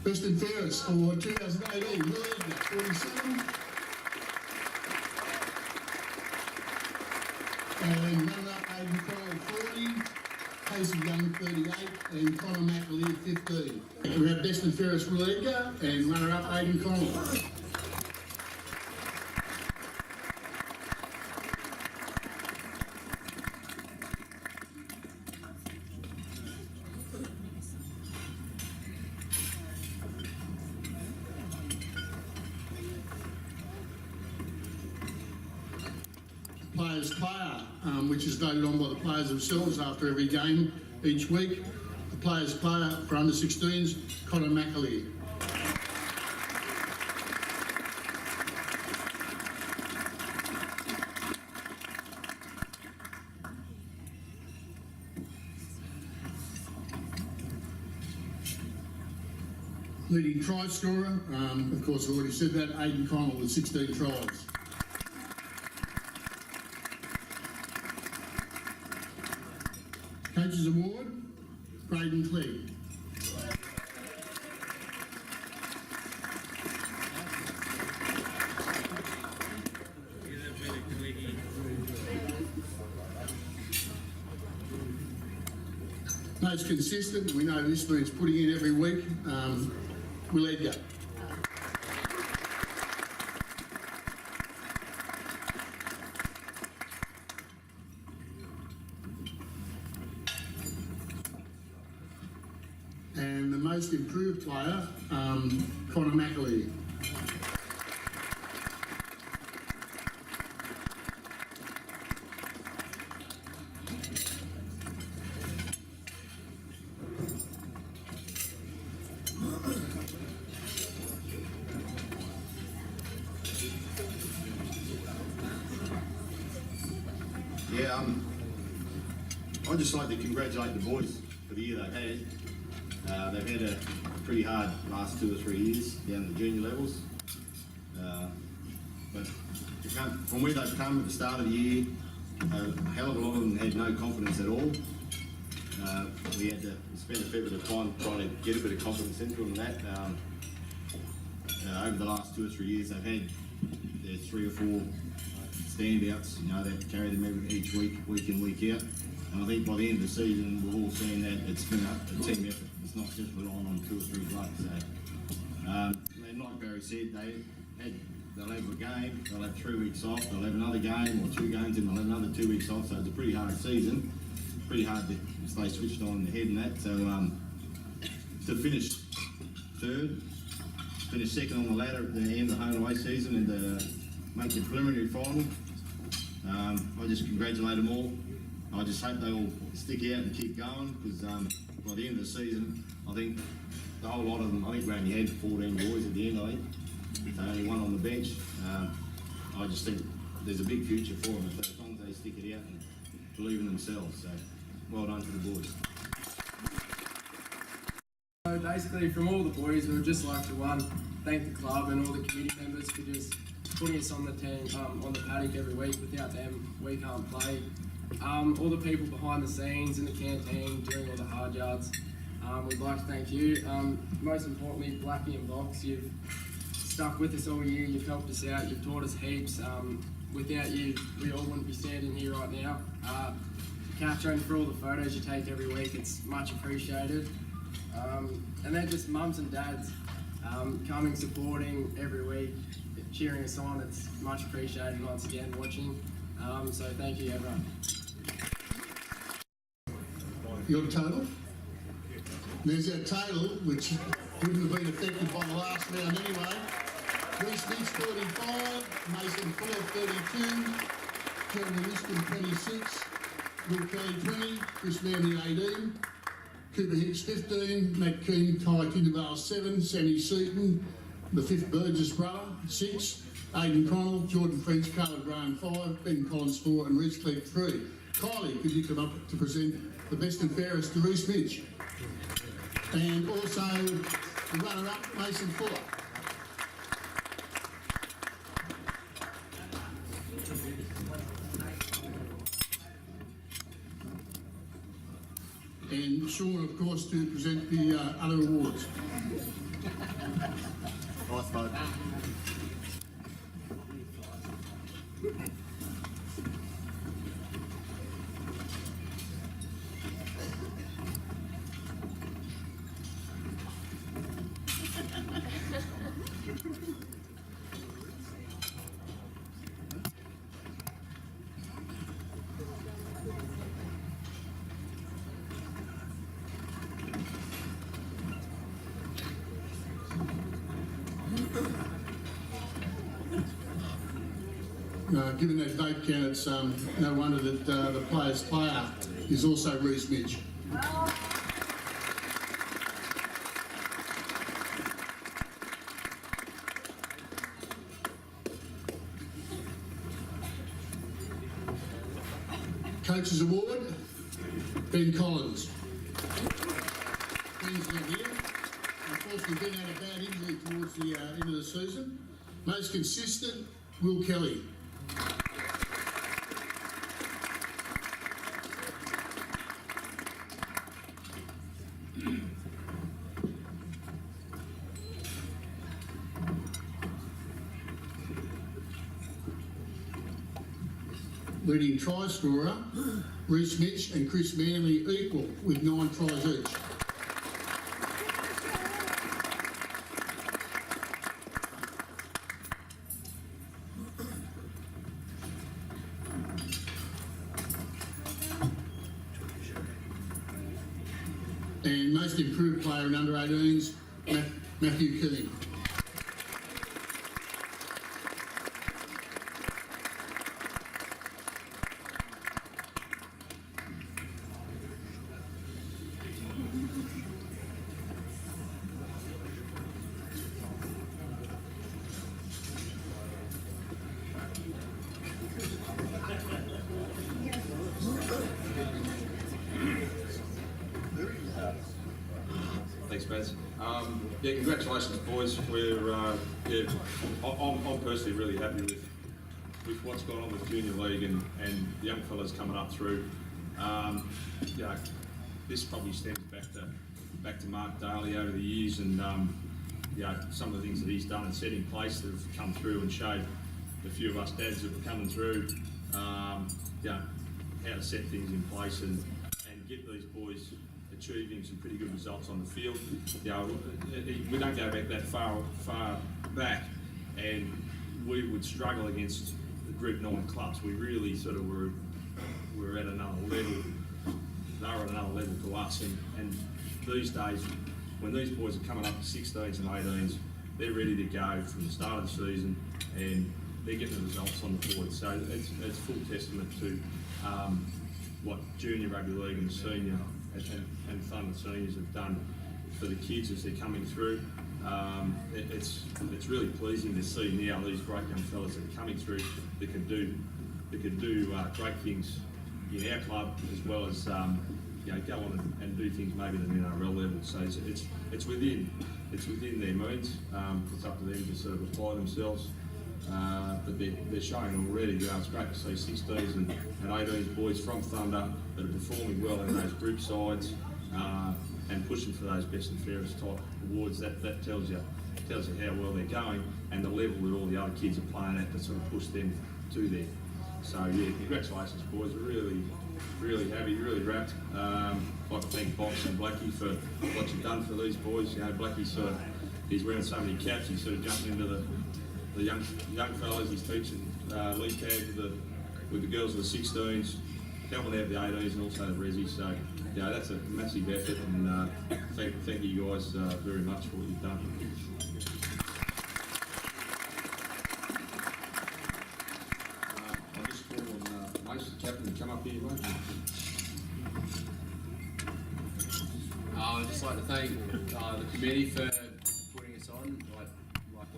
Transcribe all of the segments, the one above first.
Best and Fairest for 2018, Will Edgar, 47. And runner-up Aidan Cole, 40. Casey Young, 38. And Connor McAleer, 15. We have Best and Fairest, Will Edgar, and runner-up Aidan Connell. Players Player, which is voted on by the players themselves after every game each week. The Players Player for under 16s, Connor McAleer. Leading try scorer, of course I've already said that, Aidan Connell with 16 tries. Coaches Award, Braden Clegg. Most consistent, we know this means putting in every week, Will Edgar. And the most improved player, Connor McAleer. Yeah, I'd just like to congratulate the boys for the year they've had. They've had a pretty hard last 2 or 3 years down the junior levels. But from where they've come at the start of the year, a hell of a lot of them had no confidence at all. We had to spend a fair bit of time trying to get a bit of confidence into them. That over the last 2 or 3 years, they've had their 3 or 4 standouts, you know, that carry them each week in, week out. And I think by the end of the season, we're all seeing that it's been a team effort. It's not just relying on 2 or 3 blokes. So, and like Barry said, they'll have a game, they'll have 3 weeks off, they'll have another game or 2 games, and they'll have another 2 weeks off. So it's a pretty hard season, pretty hard to stay switched on in the head and that. So to finish third, finish second on the ladder at the end of the home and away season, and make the preliminary final, I just congratulate them all. I just hope they all stick out and keep going, because by the end of the season, I think the whole lot of them, I think we only had 14 boys at the end, I think. So only one on the bench. I just think there's a big future for them as long as they stick it out and believe in themselves. So well done to the boys. So basically, from all the boys, we would just like to thank the club and all the committee members for just putting us on the team, on the paddock every week. Without them, we can't play. All the people behind the scenes in the canteen doing all the hard yards, we'd like to thank you. Most importantly, Blackie and Box, you've stuck with us all year, you've helped us out, you've taught us heaps. Without you, we all wouldn't be standing here right now. Catherine, for all the photos you take every week, it's much appreciated. And then just mums and dads coming, supporting every week, cheering us on, it's much appreciated once again watching. So thank you everyone. Your total? There's our total, which wouldn't have been affected by the last round anyway. Reece Mitch 45, Mason Fuller 32, Jeremy Liston 26, Will Kelly 20, Chris Manley 18, Cooper Hicks 15, Matt Keane, Ty Tindavale 7, Sammy Seaton, the 5th Burgess brother 6, Aidan Connell, Jordan French, Carla Graham 5, Ben Collins 4 and Reece Clegg 3. Kylie, could you come up to present the best and fairest to Reece Mitch? And also the runner-up, Mason Fuller. And Sean, of course, to present the other awards. Nice vote. Given that vote count, it's no wonder that the player's player is also Reece Mitch. Coach's Award, Ben Collins. Ben's not here. Unfortunately, Ben had a bad injury towards the end of the season. Most consistent, Will Kelly. Leading try scorer, Reece Mitch and Chris Manley equal with 9 tries each. And most improved player in under 18s, Matthew Keane. Thanks, Baz. Yeah, congratulations, boys. I'm personally really happy with what's gone on with Junior League and the young fellas coming up through. Yeah, this probably stems back to Mark Daly over the years, and yeah, some of the things that he's done and set in place that have come through and showed a few of us dads that were coming through, yeah, how to set things in place and get these boys achieving some pretty good results on the field. You know, we don't go back that far back, and we would struggle against the Group 9 clubs. We really sort of were at another level. They were at another level to us, and these days, when these boys are coming up to 16s and 18s, they're ready to go from the start of the season, and they're getting the results on the board. So it's full testament to what junior rugby league and senior and Thunder seniors have done for the kids as they're coming through. It's really pleasing to see now these great young fellas that are coming through that can do great things in our club, as well as you know, go on and do things maybe at an NRL level. So it's within their means. It's up to them to sort of apply themselves. But they're showing already. You know, it's great to see 16s and 18s boys from Thunder that are performing well in those group sides and pushing for those best and fairest type awards. That tells you how well they're going and the level that all the other kids are playing at to sort of push them to there. So yeah, congratulations, boys. We're really happy, really wrapped. I'd like to thank Box and Blackie for what you've done for these boys. You know, Blackie he's wearing so many caps. He's sort of jumping into the young fellas. He's teaching league tag with the girls of the 16s, helping out the 18s and also the Rezzies. So yeah, that's a massive effort, and thank you guys very much for what you've done. I'll just call on Mason, captain, to come up here, mate. I'd just like to thank the committee for putting us on. Like what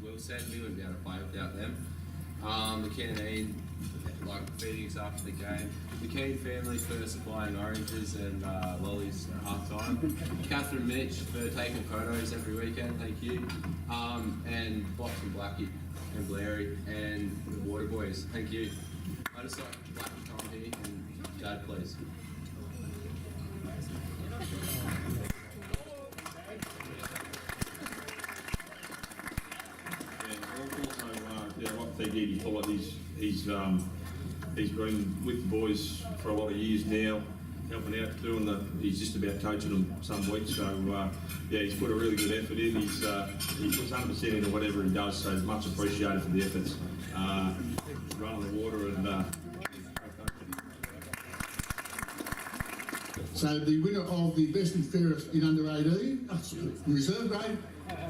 Will said, we wouldn't be able to play without them. The canteen, like feeding us after the game. The Keane family for supplying oranges and lollies at half time. Catherine Mitch for taking photos every weekend, thank you. And Box and Blackie and Blairy and the Water Boys, thank you. I just like Blackie to come here and Dad, please. thank Eddie Fuller. He's been with the boys for a lot of years now, helping out, he's just about coaching them some weeks. So yeah, he's put a really good effort in. He puts 100% into whatever he does. So much appreciated for the efforts. Running the water and. So the winner of the best and fairest in under 18, reserve grade,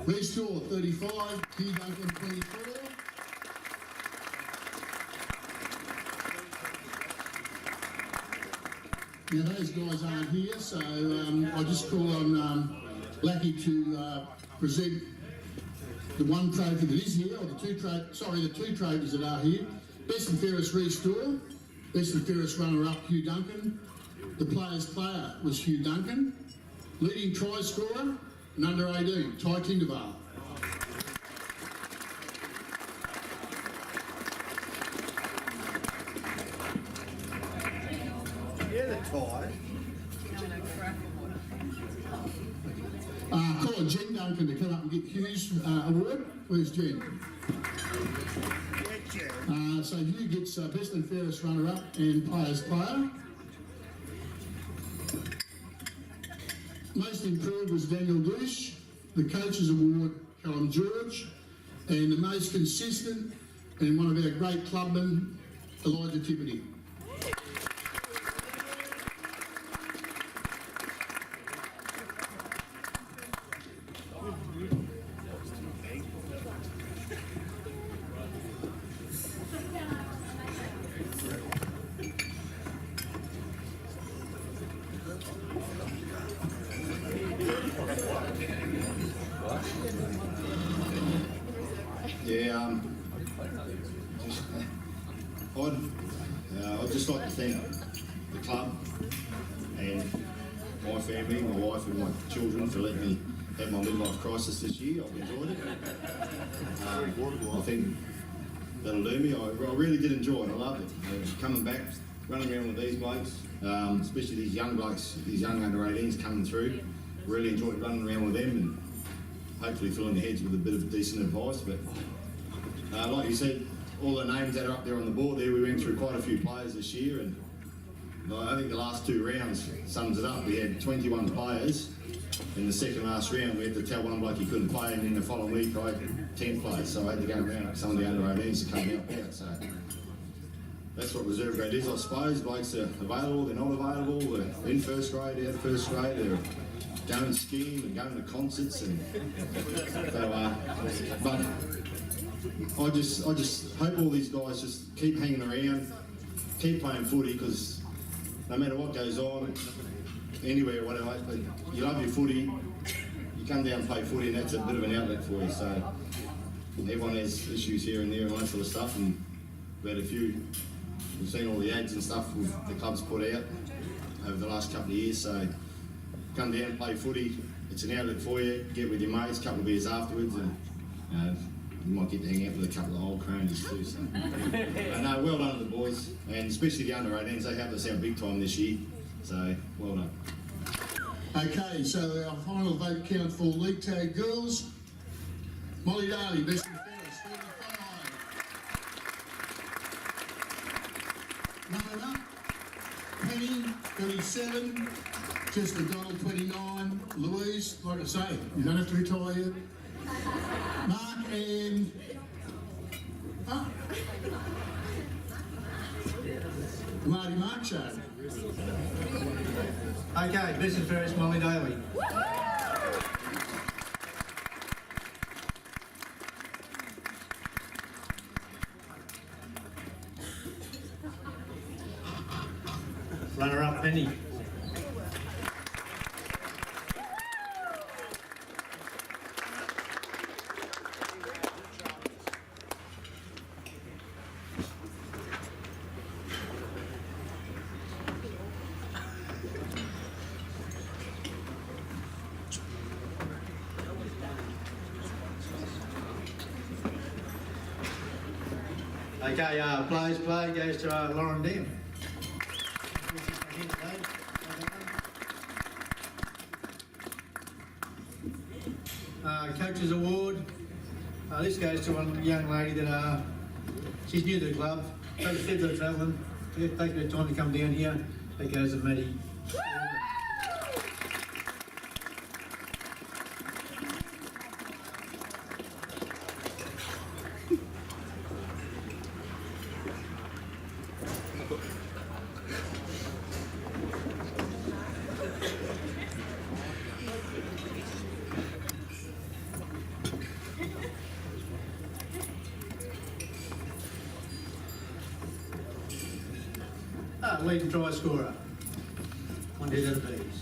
Restore 35, Hugh Duncan 24. Now those guys aren't here, so I just call on Lackey to present the one trophy that is here, or the two trophies that are here. Best and fairest Restore, best and fairest runner-up Hugh Duncan. The player's player was Hugh Duncan. Leading try scorer, and under 18, Ty Tindervale. Yeah, the tie. Call on Jen Duncan to come up and get Hugh's award. Where's Jen? So Hugh gets best and fairest runner-up and player's player. Most improved was Daniel Douche. The coach's award, Callum George. And the most consistent and one of our great clubmen, Elijah Tippity. Yeah, I'd just like to thank the club and my family, my wife and my children for letting me have my midlife crisis this year. I've enjoyed it. I think that'll do me. I really did enjoy it. I loved it. Coming back, running around with these blokes, especially these young blokes, these young under 18s coming through. Really enjoyed running around with them and hopefully filling their heads with a bit of decent advice. But like you said, all the names that are up there on the board there, we went through quite a few players this year, and I think the last two rounds sums it up. We had 21 players. In the second last round, we had to tell one bloke he couldn't play, and then the following week I had 10 players, so I had to go around some of the under 18s to come help out. So that's what reserve grade is, I suppose. Blokes are available, they're not available, they're in first grade, out of first grade, they're going skiing and going to concerts, and so, but I just hope all these guys just keep hanging around, keep playing footy, because no matter what goes on, anywhere, whatever, you love your footy, you come down and play footy, and that's a bit of an outlet for you. So everyone has issues here and there and all that sort of stuff, and we've had a few, we've seen all the ads and stuff the club's put out over the last couple of years. So come down and play footy, it's an outlet for you, get with your mates, a couple of beers afterwards, and you might get to hang out with a couple of old cronies too. So no, well done to the boys, and especially the under 18s, they helped us out big time this year, so well done. Okay, so our final vote count for League Tag Girls. Molly Daly, best and fairest, 35. Runner up, Penny, 37. Jessica Donald, 29. Louise, like I say, you don't have to retire yet. Mark and... the Marty Mark Show. Okay, best and fairest Molly Daly. Runner up Penny. Okay, players play goes to Lauren Dim. Coaches award. This goes to one young lady that She's new to the club, takes a fair bit of travelling, takes a bit of time to come down here. That goes to Maddie. Leading try scorer. One dead out of bees.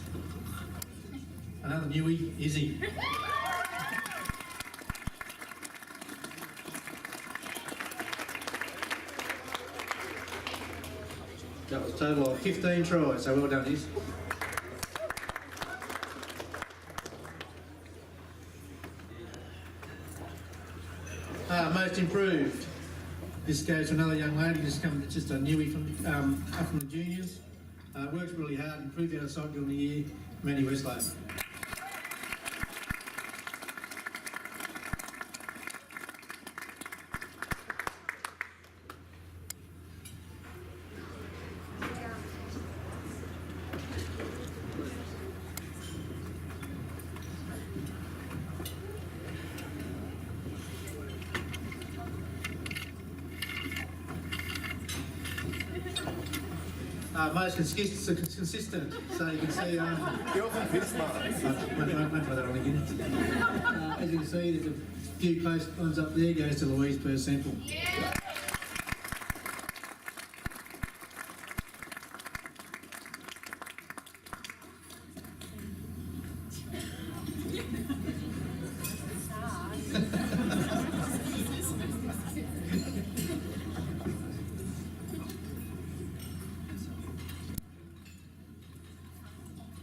Another newie, Izzy. That was a total of 15 tries, so well done, Iz. Most improved. This goes to another young lady, just a newie from up from the juniors. Works really hard, improved out of sight during the year. Manny Westlow. Most consistent, so you can see. You're often this smart. Won't try that on again. As you can see, there's a few close ones up there. Goes to Louise per sample.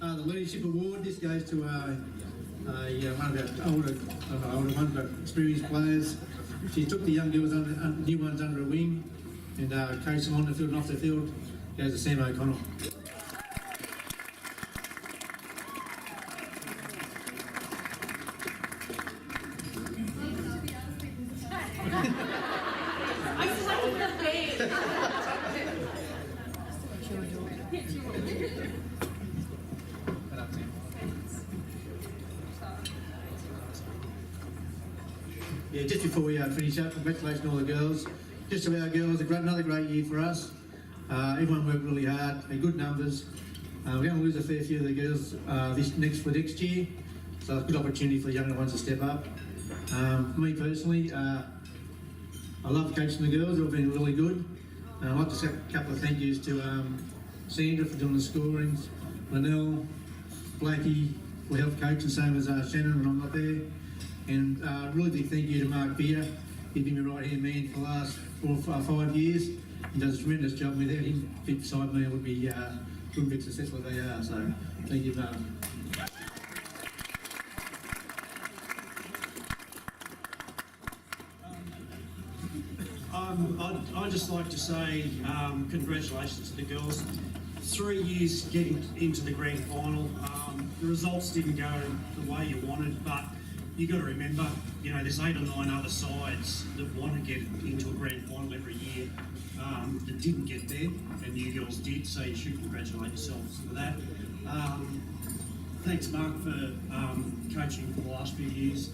The Leadership Award, this goes to one of our older ones, but experienced players. She took the young girls, new ones under her wing, and coached them on the field and off the field. Goes to Sam O'Connell. Yeah, just before we finish up, congratulations to all the girls. Just to our girls, another great year for us. Everyone worked really hard, had good numbers. We're going to lose a fair few of the girls for next year, so it's a good opportunity for the younger ones to step up. For me personally, I love coaching the girls, they've been really good. I'd like to say a couple of thank yous to Sandra for doing the scorings, Linnell, Blakey for help coaching, same as Shannon when I'm not there. And really big thank you to Mark Beer. He's been my right hand man for the last 4 or 5 years. He does a tremendous job. Without him beside me, wouldn't be as successful as they are. So thank you, Mark. I'd just like to say congratulations to the girls. 3 years getting into the grand final. The results didn't go the way you wanted, but you got to remember, there's 8 or 9 other sides that want to get into a grand final every year that didn't get there, and you girls did, so you should congratulate yourselves for that. Thanks, Mark, for coaching for the last few years.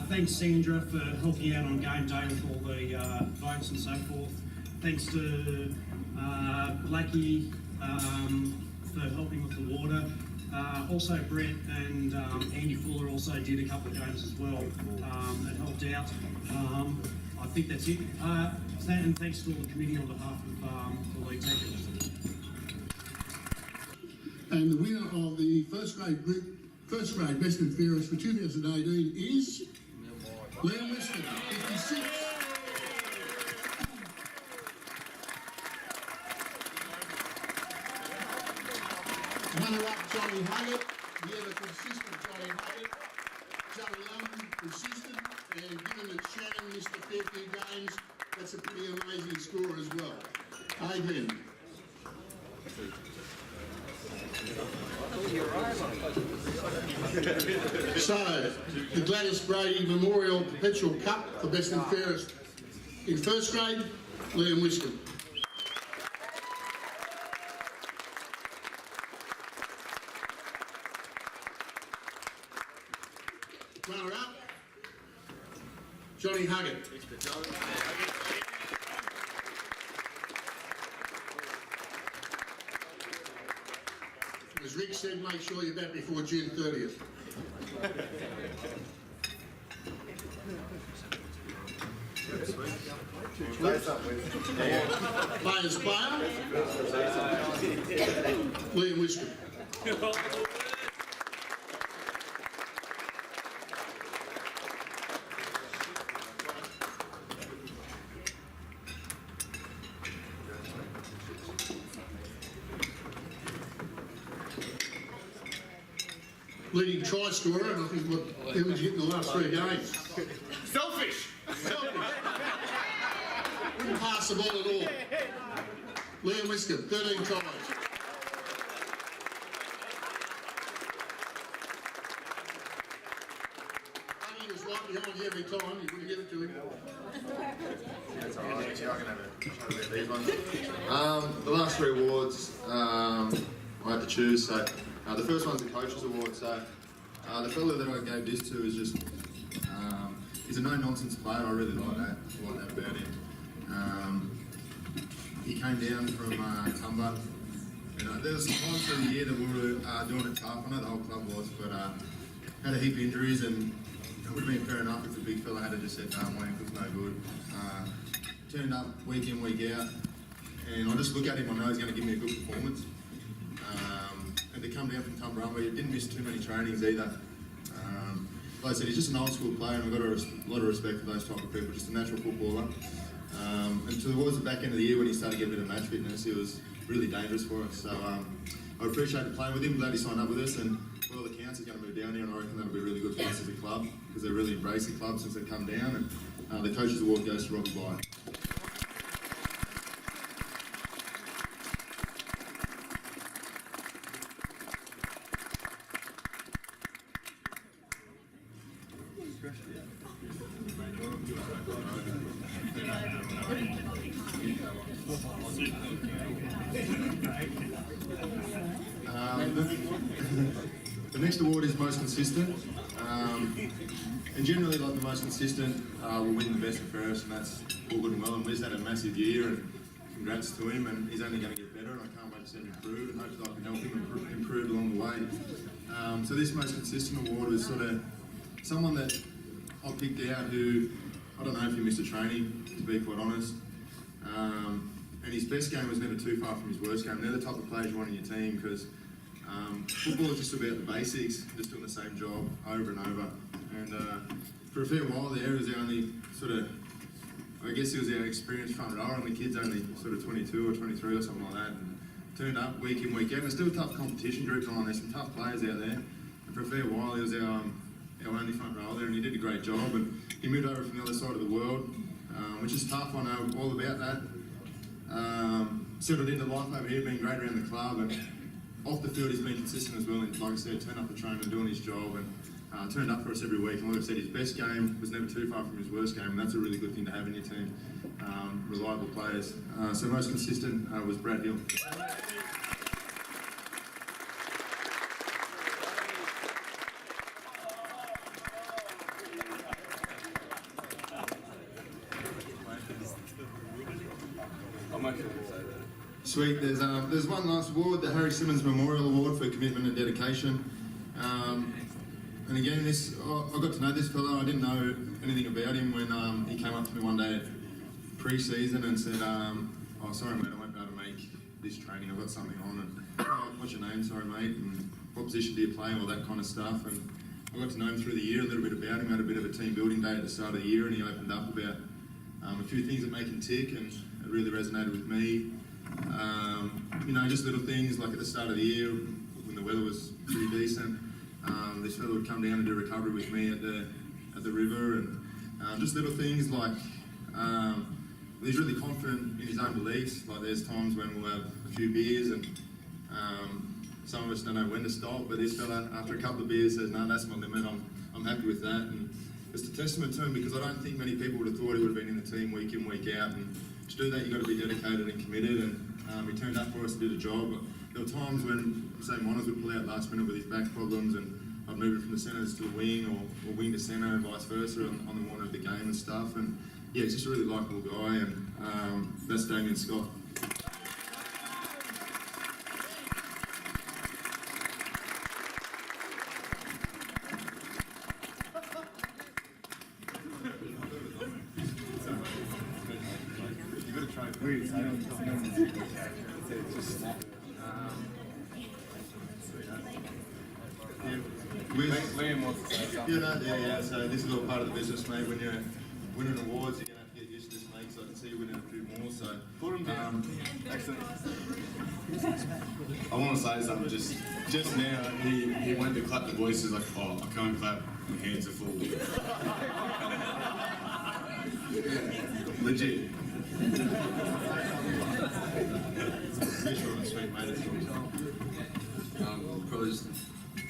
Thanks, Sandra, for helping out on game day with all the votes and so forth. Thanks to Blackie for helping with the water. Also, Brett and Andy Fuller also did a couple of games as well and helped out. I think that's it. And thanks to all the committee on behalf of the league. Thank you. And the winner of the first grade Best and Fairest for 2018 is Liam Weston, 56. Runner-up Johnny Huggett, the ever consistent Johnny Huggett. Joey Young, consistent, and given that Shannon missed a fair few games, that's a pretty amazing score as well. Adrian. So, the Gladys Brady Memorial Perpetual Cup for Best and Fairest In first grade, Liam Wiscombe. Runner-up, Johnny Huggett. As Rick said, make sure you're back before June 30th. Players player, Liam Wiscombe. Leading try scorer, and I think what he was getting the last 3 games. Selfish! Wouldn't pass the ball at all. Liam Wiscombe, 13 tries. He was right behind you every time, you wouldn't give it to him. That's alright, actually I can have these ones. The last 3 awards I had to choose, so the first one's the Coaches Award, so the fellow that I gave this to is just, he's a no-nonsense player. I really like that about him. He came down from Tumba. There was some times through the year that we were doing it tough. I know the whole club was, but had a heap of injuries, and it would have been fair enough if the big fella had to just said, my ankle's no good. Turned up week in, week out, and I just look at him, I know he's going to give me a good performance. And to come down from Tumbarumba, he didn't miss too many trainings either. Like I said, he's just an old school player, and I've got a lot of respect for those type of people, just a natural footballer. And towards the back end of the year when he started getting a bit of match fitness, he was really dangerous for us. So I appreciated playing with him, glad he signed up with us, and for all the counts, he's going to move down here, and I reckon that'll be really good for us as a club, because they've really embraced the club since they've come down, and the Coaches Award goes to Robbie Bly. The next award is most consistent, and generally, like the most consistent will win the best and fairest, and that's all good and well. And Liz had a massive year, and congrats to him. And he's only going to get better, and I can't wait to see him improve, and hopefully I can help him improve along the way. So this most consistent award is sort of someone that I picked out who I don't know if he missed a training, to be quite honest. And his best game was never too far from his worst game. They're the type of players you want in your team, because football is just about the basics, just doing the same job over and over. And for a fair while there, he was the only sort of, I guess he was our experienced front rower, and the kid's only sort of 22 or 23 or something like that. And turned up week in, week out. And there's still tough competition groups on. There's some tough players out there. And for a fair while, he was our only front rower there, and he did a great job. And he moved over from the other side of the world, which is tough. I know all about that. Settled into life over here, being great around the club, and off the field he's been consistent as well, and like I said, turned up the train and doing his job, and turned up for us every week. And like I said, his best game was never too far from his worst game, and that's a really good thing to have in your team. Reliable players. So most consistent was Brad Hill. Sweet. There's one last award, the Harry Simmons Memorial Award for commitment and dedication. And again, I got to know this fellow. I didn't know anything about him when he came up to me one day at pre-season and said, "Oh, sorry mate, I won't be able to make this training. I've got something on." And "What's your name? Sorry mate. And what position do you play?" All that kind of stuff. And I got to know him through the year, a little bit about him. We had a bit of a team building day at the start of the year, and he opened up about a few things that make him tick, and it really resonated with me. Just little things like at the start of the year when the weather was pretty decent, this fellow would come down and do recovery with me at the river, and just little things like he's really confident in his own beliefs. Like there's times when we'll have a few beers and some of us don't know when to stop, but this fella after a couple of beers says, "No, that's my limit. I'm happy with that." And just a testament to him, because I don't think many people would have thought he would have been in the team week in, week out, and to do that you've got to be dedicated and committed, and he turned up for us and did a job. But there were times when, say, Monas would pull out last minute with his back problems, and I'd move it from the centres to the wing, or wing to centre, and vice versa on the morning of the game and stuff. And yeah, he's just a really likeable guy, and that's Damien Scott. Liam wants to say something. Yeah. So this is all part of the business, mate. When you're winning awards, you're gonna have to get used to this, mate. So I can see you winning a few more. So Put him down. Excellent. I want to say something. Just now, he went to clap the boys. He's like, oh, I can't clap. My hands are full. Legit. Probably just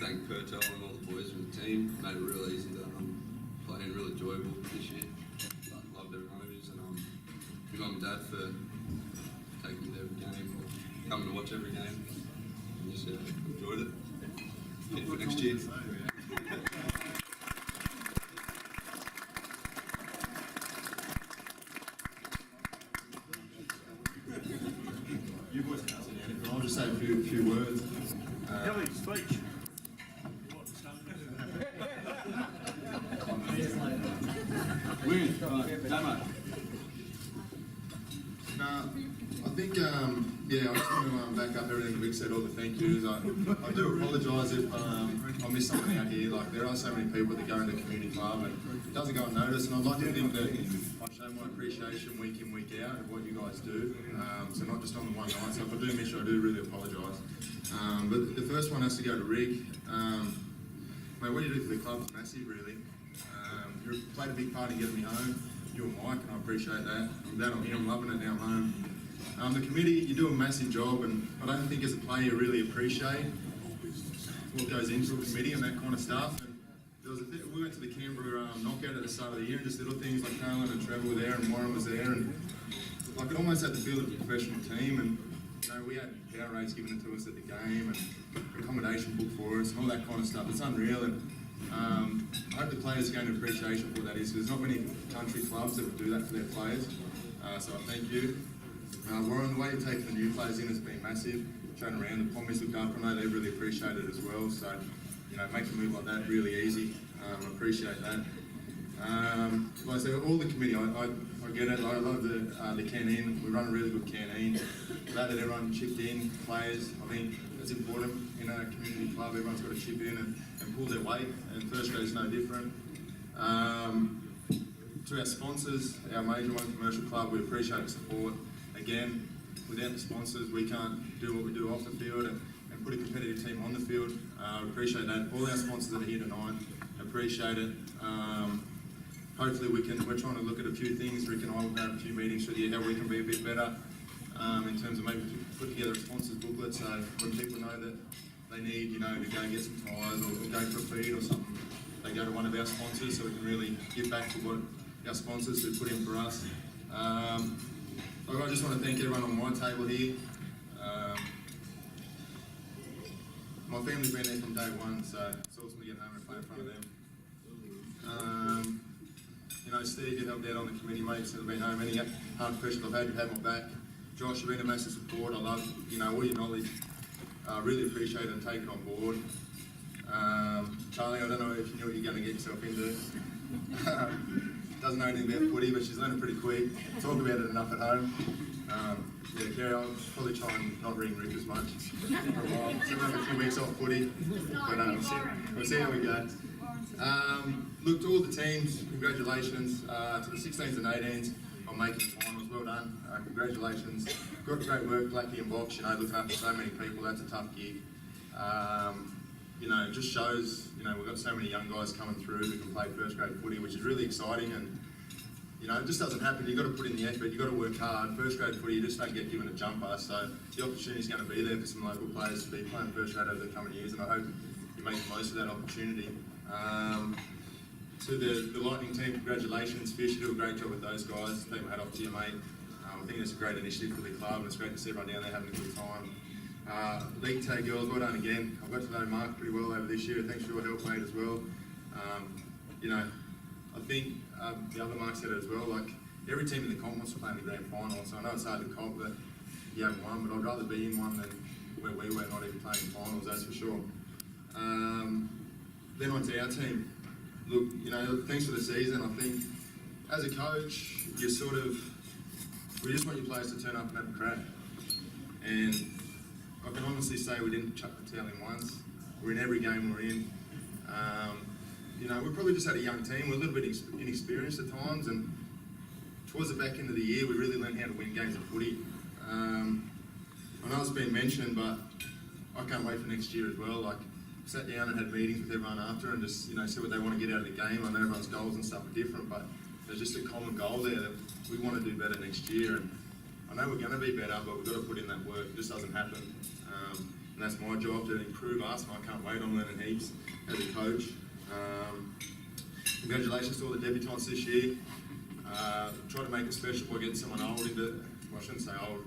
thank Pertel and all the boys from the team. Made it real easy to play and real enjoyable this year. Loved every one of yous, and my mum and dad for taking me to every game or coming to watch every game. And just enjoyed it. Fit for next year. you boys can't say anything, but I'll just say a few words. Kelly, speech. Win. Damo. Nah, I think, I just want to back up everything Rick said, all the thank yous. I do apologise if I missed something out here. Like, there are so many people that go into the community club and it doesn't go unnoticed, and I'd like to think that I show my appreciation week in, week out of what you guys do. So not just on the one night. So if I do miss you, I do really apologise. But the first one has to go to Rick. Mate, what you do for the club is massive, really. You played a big part in getting me home. You and Mike, and I appreciate that. I'm down on here, I'm loving it down home. The committee, you do a massive job, and I don't think as a player you really appreciate what goes into a committee and that kind of stuff. And there was we went to the Canberra knockout at the start of the year, and just little things like Carlin and Trevor were there, and Warren was there, and I could almost have the feel of a professional team. And you know, we had power rates given to us at the game, and accommodation booked for us, and all that kind of stuff. It's unreal, and I hope the players gain an appreciation for what that is, because there's not many country clubs that would do that for their players. So I thank you. Warren, the way you've taken the new players in has been massive. Shown around, the Pommies looked after them, I know they really appreciate it as well. So, you know, make a move like that really easy. I appreciate that. Like I said, all the committee, I get it. I love the canteen. We run a really good canteen. Glad that everyone chipped in, players. I think it's important in a community club. Everyone's got to chip in and pull their weight, and first grade is no different. To our sponsors, our major one, Commercial Club, we appreciate the support. Again, without the sponsors, we can't do what we do off the field and put a competitive team on the field. Appreciate that. All our sponsors that are here tonight, appreciate it. Hopefully we're trying to look at a few things. Rick and I will have a few meetings with you, how we can be a bit better in terms of maybe put together a sponsors booklet, so when people know that they need, you know, to go and get some tyres or go for a feed or something, they go to one of our sponsors, so we can really give back to what our sponsors have put in for us. I just want to thank everyone on my table here. My family's been there from day one, so it's awesome to get home and play in front of them. You know, Steve, you helped out on the committee, mate, since I've been home. Any hard questions I've had, you've had my back. Josh, you've been a massive support. I love, you know, all your knowledge. Really appreciate it and take it on board. Charlie, I don't know if you knew what you're going to get yourself into. Doesn't know anything about footy, but she's learning pretty quick. Talk about it enough at home. Yeah, Kerry, I'll probably try and not ring Rick as much for a while. So we'll have a few weeks off footy, but we'll see how we go. Look, to all the teams, congratulations. To the 16s and 18s on making the finals, well done. Congratulations. Great work, Blackie and Box, you know, looking after so many people, that's a tough gig. You know, it just shows, you know, we've got so many young guys coming through who can play first grade footy, which is really exciting, and you know, it just doesn't happen. You've got to put in the effort, you've got to work hard. First grade footy, you just don't get given a jumper, so the opportunity is going to be there for some local players to be playing first grade over the coming years, and I hope you make the most of that opportunity. to the Lightning team, congratulations, Fish. You do a great job with those guys. Take my hat off to you, mate. I think it's a great initiative for the club, and it's great to see everyone down there having a good time. League Tay girls, well done again. I've got to know Mark pretty well over this year. Thanks for your help, mate, as well. You know, I think the other Mark said it as well. Like every team in the comp wants to play in the grand final, so I know it's hard to comp that you haven't won, but I'd rather be in one than where we were not even playing finals. That's for sure. Then on to our team. Look, you know, thanks for the season. I think as a coach, you we just want your players to turn up and have a crack. And I can honestly say we didn't chuck the towel in once. We're in every game we're in. You know, we probably just had a young team. We're a little bit inexperienced at times, and towards the back end of the year, we really learned how to win games of footy. I know it's been mentioned, but I can't wait for next year as well. Like, sat down and had meetings with everyone after and just, you know, see what they want to get out of the game. I know everyone's goals and stuff are different, but there's just a common goal there that we want to do better next year. And I know we're going to be better, but we've got to put in that work. It just doesn't happen. And that's my job, to improve us, and I can't wait. I'm learning heaps as a coach. Congratulations to all the debutants this year. Try to make it special by getting someone old into, well, I shouldn't say old,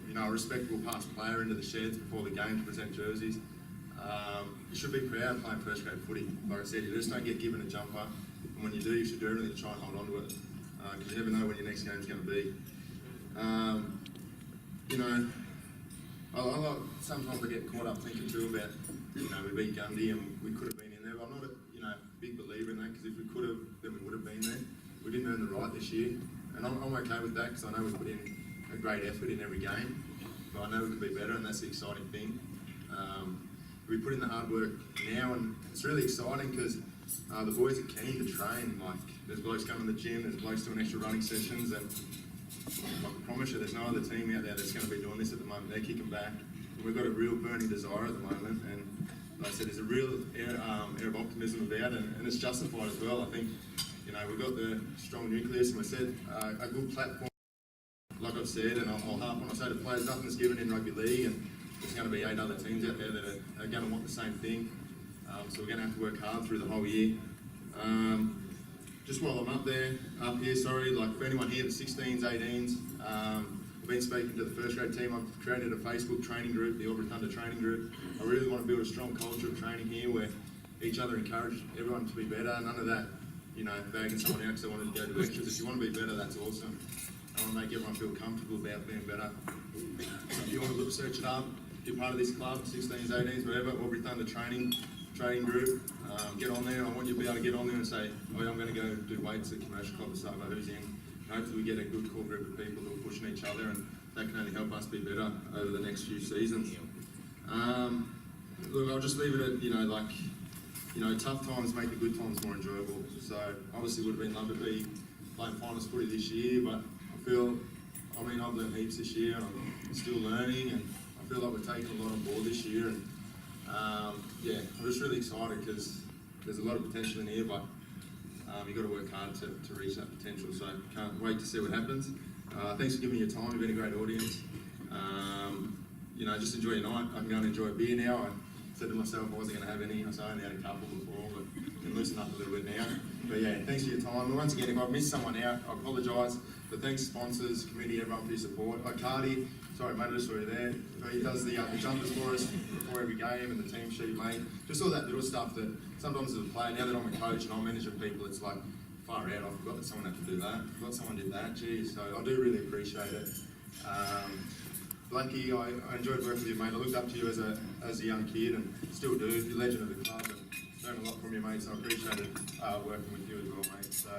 you know, a respectable past player into the sheds before the game to present jerseys. You should be proud playing first grade footy. Like I said, you just don't get given a jumper, and when you do, you should do everything to try and hold on to it, because you never know when your next game's going to be. You know, sometimes I get caught up thinking too about, you know, we beat Gundy and we could have been in there, but I'm not a, you know, big believer in that, because if we could have, then we would have been there. We didn't earn the right this year, and I'm okay with that, because I know we put in a great effort in every game, but I know we could be better, and that's the exciting thing. We put in the hard work now, and it's really exciting because the boys are keen to train. Like, there's blokes coming to the gym, there's blokes doing extra running sessions, and I can promise you there's no other team out there that's going to be doing this at the moment. They're kicking back. We've got a real burning desire at the moment, and like I said, there's a real air of optimism about it, and it's justified as well. I think, you know, we've got the strong nucleus, and we said a good platform, like I've said, and I'll harp on, I say to players, nothing's given in rugby league, and there's going to be 8 other teams out there that are going to want the same thing. So we're going to have to work hard through the whole year. Just while I'm up here, sorry, like for anyone here, the 16s, 18s, I've been speaking to the first grade team. I've created a Facebook training group, the Albury Thunder training group. I really want to build a strong culture of training here where each other encourage everyone to be better. None of that, you know, bagging someone out because they wanted to go to extras. If you want to be better, that's awesome. I want to make everyone feel comfortable about being better. So if you want to look, search it up, you're part of this club, 16s, 18s, whatever, Albury Thunder training group, get on there. I want you to be able to get on there and say, oh yeah, I'm going to go do weights at Commercial Club and start about who's in. And hopefully we get a good core group of people who are pushing each other, and that can only help us be better over the next few seasons. Look, I'll just leave it at, you know, like, you know, tough times make the good times more enjoyable. So obviously would have been lovely to be playing finals footy this year, but I mean, I've learned heaps this year, and I'm still learning, and I feel like we're taking a lot on board this year, and yeah, I'm just really excited because there's a lot of potential in here, but you've got to work hard to reach that potential, so can't wait to see what happens. Thanks for giving me your time. You've been a great audience. You know, just enjoy your night. I can go and enjoy a beer now. I said to myself I wasn't going to have any. I only had a couple before, but I can loosen up a little bit now. But yeah, thanks for your time. And once again, if I've missed someone out, I apologise. But thanks sponsors, committee, everyone for your support. Cardi, sorry mate, I just saw you there. He does the jumpers for us before every game, and the team sheet, mate. Just all that little stuff that sometimes as a player, now that I'm a coach and I'm managing people, it's like far out. I forgot that someone had to do that. I forgot someone did that. Geez, so I do really appreciate it. Blackie, I enjoyed working with you, mate. I looked up to you as a young kid, and still do. You're a legend of the club, and learned a lot from you, mate. So I appreciated working with you as well, mate. So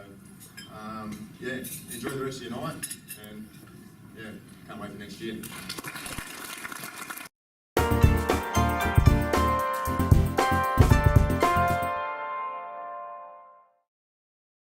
yeah, enjoy the rest of your night, and yeah, can't wait for next year.